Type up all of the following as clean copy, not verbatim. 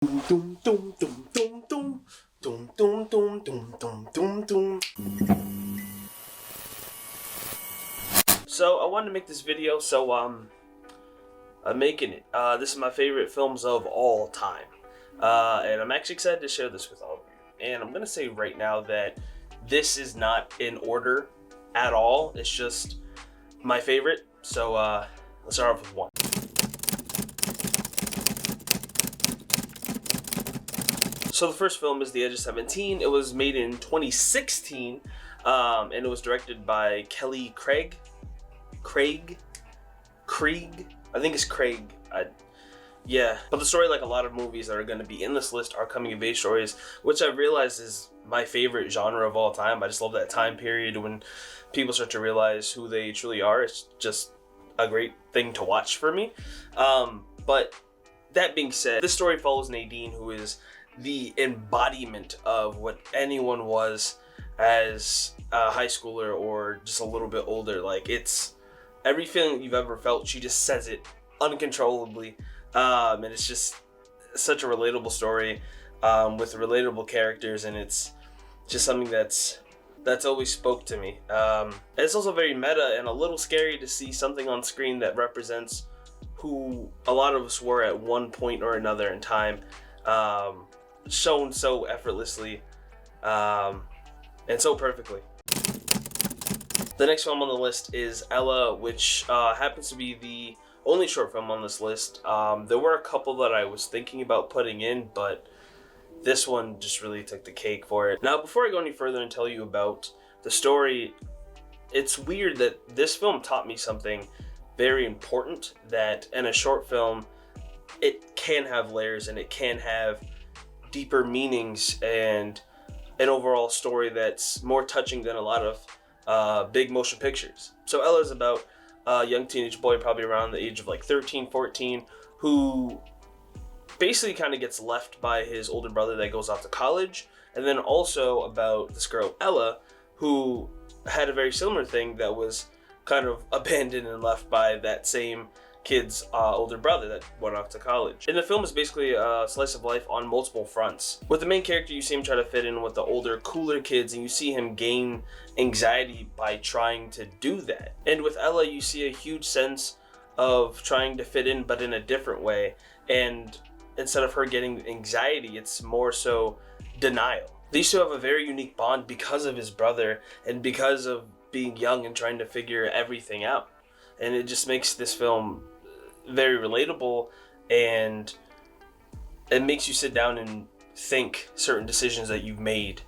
Dum, dum, dum, dum, dum. Dum, dum, dum, dum, dum, dum, dum. So I wanted to make this video, so I'm making it. This is my favorite films of all time, and I'm actually excited to share this with all of you. And I'm gonna say right now that this is not in order at all. It's just my favorite. So let's start off with one. So the first film is The Edge of 17. It was made in 2016, and it was directed by Kelly Craig. I think it's Craig. Yeah. But the story, like a lot of movies that are going to be in this list, are coming of age stories, which I realize is my favorite genre of all time. I just love that time period when people start to realize who they truly are. It's just a great thing to watch for me. But that being said, this story follows Nadine, who is the embodiment of what anyone was as a high schooler or just a little bit older. Like, it's every feeling you've ever felt. She just says it uncontrollably, and it's just such a relatable story with relatable characters, and it's just something that's always spoke to me. And it's also very meta and a little scary to see something on screen that represents who a lot of us were at one point or another in time, shown so effortlessly and so perfectly. The next film on the list is Ella, which happens to be the only short film on this list. There were a couple that I was thinking about putting in, but this one just really took the cake for it. Now, before I go any further and tell you about the story, it's weird that this film taught me something very important, that in a short film, it can have layers and it can have deeper meanings and an overall story that's more touching than a lot of big motion pictures. So Ella is about a young teenage boy, probably around the age of like 13, 14, who basically kind of gets left by his older brother that goes off to college, and then also about this girl, Ella, who had a very similar thing that was kind of abandoned and left by that same kid's older brother that went off to college. And the film is basically a slice of life on multiple fronts. With the main character, you see him try to fit in with the older, cooler kids, and you see him gain anxiety by trying to do that. And with Ella, you see a huge sense of trying to fit in, but in a different way. And instead of her getting anxiety, it's more so denial. These two have a very unique bond because of his brother and because of being young and trying to figure everything out. And it just makes this film very relatable, and it makes you sit down and think certain decisions that you've made.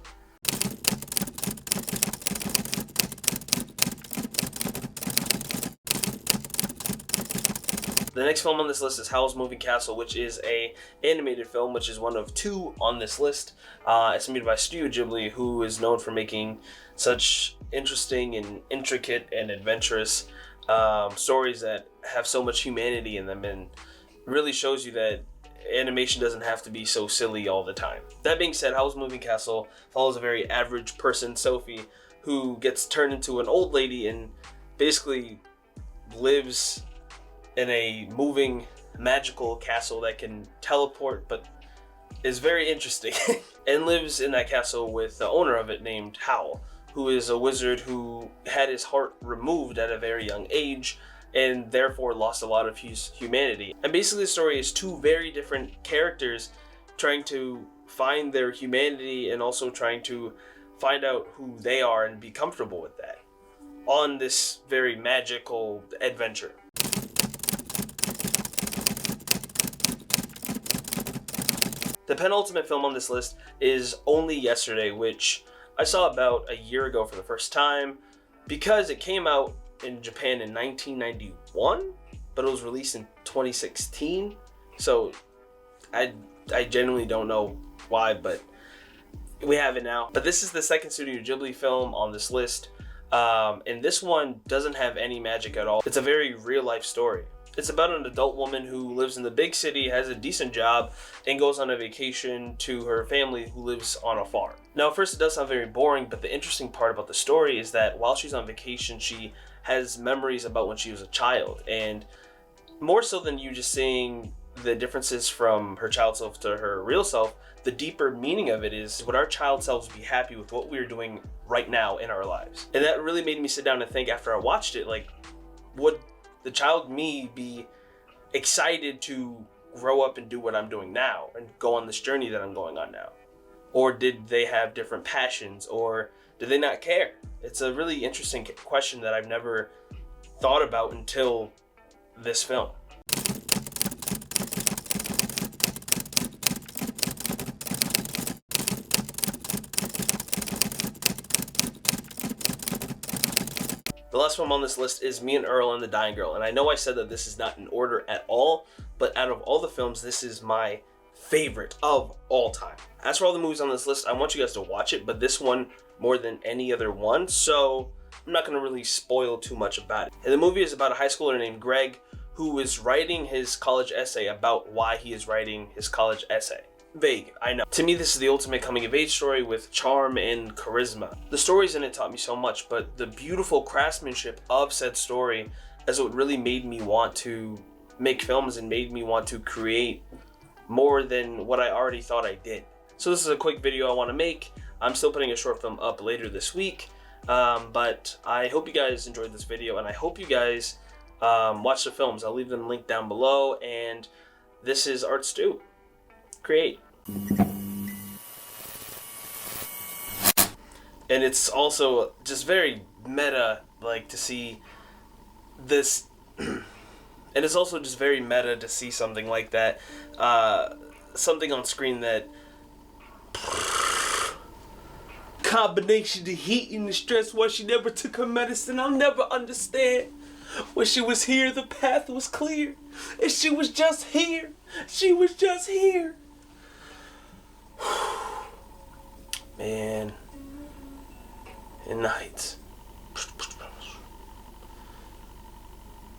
The next film on this list is Howls Moving Castle, which is a animated film, which is one of two on this list. It's made by Studio Ghibli, who is known for making such interesting and intricate and adventurous stories that have so much humanity in them, and really shows you that animation doesn't have to be so silly all the time. That being said, Howl's Moving Castle follows a very average person, Sophie, who gets turned into an old lady and basically lives in a moving magical castle that can teleport, but is very interesting, and lives in that castle with the owner of it named Howl, who is a wizard who had his heart removed at a very young age and therefore lost a lot of his humanity. And basically the story is two very different characters trying to find their humanity and also trying to find out who they are and be comfortable with that on this very magical adventure. The penultimate film on this list is Only Yesterday, which I saw about a year ago for the first time because it came out in Japan in 1991, but it was released in 2016. So I genuinely don't know why, but we have it now. But this is the second Studio Ghibli film on this list, and this one doesn't have any magic at all. It's a very real life story. It's about an adult woman who lives in the big city, has a decent job, and goes on a vacation to her family who lives on a farm. Now, at first it does sound very boring, but the interesting part about the story is that while she's on vacation, she has memories about when she was a child. And more so than you just seeing the differences from her child self to her real self, the deeper meaning of it is, would our child selves be happy with what we're doing right now in our lives? And that really made me sit down and think after I watched it, like, would the child me be excited to grow up and do what I'm doing now and go on this journey that I'm going on now? Or did they have different passions, or did they not care? It's a really interesting question that I've never thought about until this film. The last film on this list is Me and Earl and the Dying Girl, and I know I said that this is not in order at all, but out of all the films, this is my favorite of all time. As for all the movies on this list, I want you guys to watch it, but this one more than any other one, so I'm not going to really spoil too much about it. And the movie is about a high schooler named Greg who is writing his college essay about why he is writing his college essay. Vague, I know. To me, this is the ultimate coming-of-age story with charm and charisma. The stories in it taught me so much, but the beautiful craftsmanship of said story is what really made me want to make films and made me want to create more than what I already thought I did. So this is a quick video I want to make. I'm still putting a short film up later this week, but I hope you guys enjoyed this video, and I hope you guys watch the films. I'll leave them linked down below, and this is Art Stew. Create. And it's also just very meta, like, to see this and it's also just very meta to see something like that, something on screen that combination of heat and the stress. Why she never took her medicine, I'll never understand. When she was here, the path was clear, and she was just here. She was just here. Man, in the heights.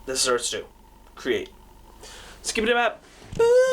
This is Art Stew. Create. Skip it up.